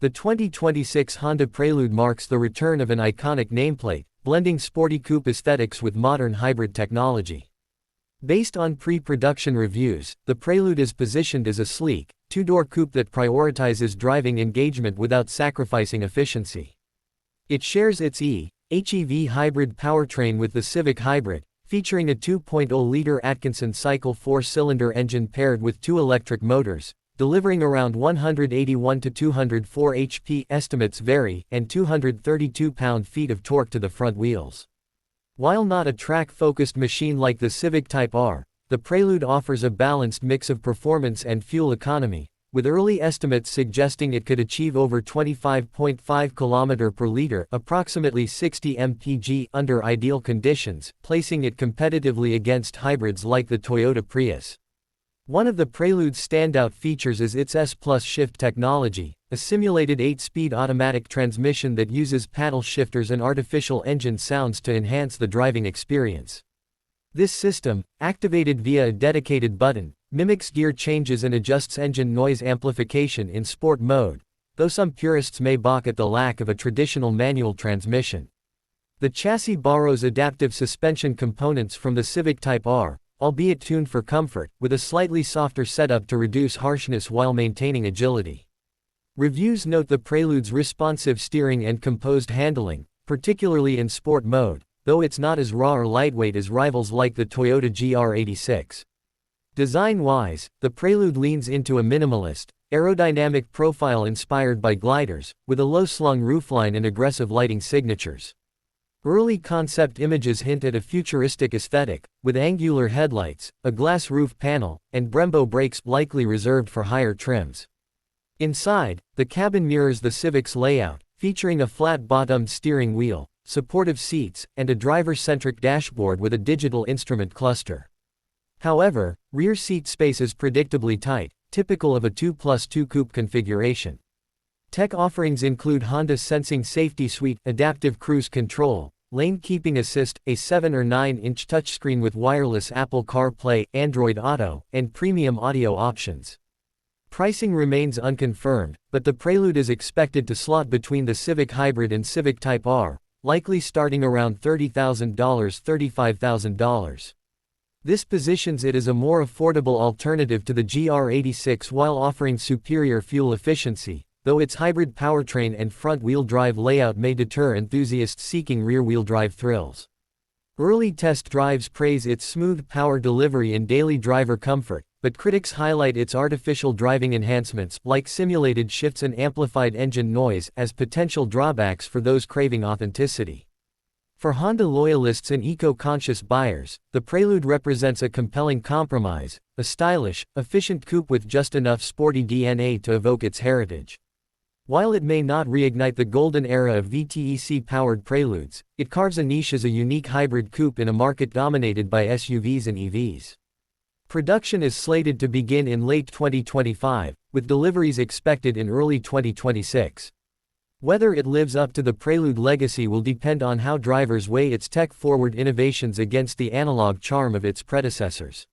The 2026 Honda Prelude marks the return of an iconic nameplate, blending sporty coupe aesthetics with modern hybrid technology. Based on pre-production reviews, the Prelude is positioned as a sleek, two-door coupe that prioritizes driving engagement without sacrificing efficiency. It shares its HEV hybrid powertrain with the Civic Hybrid, featuring a 2.0-liter Atkinson cycle 4-cylinder engine paired with two electric motors, delivering around 181 to 204 HP, estimates vary, and 232 pound-feet of torque to the front wheels. While not a track-focused machine like the Civic Type R, the Prelude offers a balanced mix of performance and fuel economy, with early estimates suggesting it could achieve over 25.5 km per liter, approximately 60 mpg, under ideal conditions, placing it competitively against hybrids like the Toyota Prius. One of the Prelude's standout features is its S+ shift technology, a simulated 8-speed automatic transmission that uses paddle shifters and artificial engine sounds to enhance the driving experience. This system, activated via a dedicated button, mimics gear changes and adjusts engine noise amplification in sport mode, though some purists may balk at the lack of a traditional manual transmission. The chassis borrows adaptive suspension components from the Civic Type R, albeit tuned for comfort, with a slightly softer setup to reduce harshness while maintaining agility. Reviews note the Prelude's responsive steering and composed handling, particularly in sport mode, though it's not as raw or lightweight as rivals like the Toyota GR86. Design-wise, the Prelude leans into a minimalist, aerodynamic profile inspired by gliders, with a low-slung roofline and aggressive lighting signatures. Early concept images hint at a futuristic aesthetic, with angular headlights, a glass roof panel, and Brembo brakes, likely reserved for higher trims. Inside, the cabin mirrors the Civic's layout, featuring a flat-bottomed steering wheel, supportive seats, and a driver-centric dashboard with a digital instrument cluster. However, rear seat space is predictably tight, typical of a 2+2 coupe configuration. Tech offerings include Honda's Sensing Safety Suite, adaptive cruise control, lane keeping assist, a 7 or 9-inch touchscreen with wireless Apple CarPlay, Android Auto, and premium audio options. Pricing remains unconfirmed, but the Prelude is expected to slot between the Civic Hybrid and Civic Type R, likely starting around $30,000–$35,000. This positions it as a more affordable alternative to the GR86 while offering superior fuel efficiency, though its hybrid powertrain and front-wheel drive layout may deter enthusiasts seeking rear-wheel drive thrills. Early test drives praise its smooth power delivery and daily driver comfort, but critics highlight its artificial driving enhancements, like simulated shifts and amplified engine noise, as potential drawbacks for those craving authenticity. For Honda loyalists and eco-conscious buyers, the Prelude represents a compelling compromise, a stylish, efficient coupe with just enough sporty DNA to evoke its heritage. While it may not reignite the golden era of VTEC-powered Preludes, it carves a niche as a unique hybrid coupe in a market dominated by SUVs and EVs. Production is slated to begin in late 2025, with deliveries expected in early 2026. Whether it lives up to the Prelude legacy will depend on how drivers weigh its tech-forward innovations against the analog charm of its predecessors.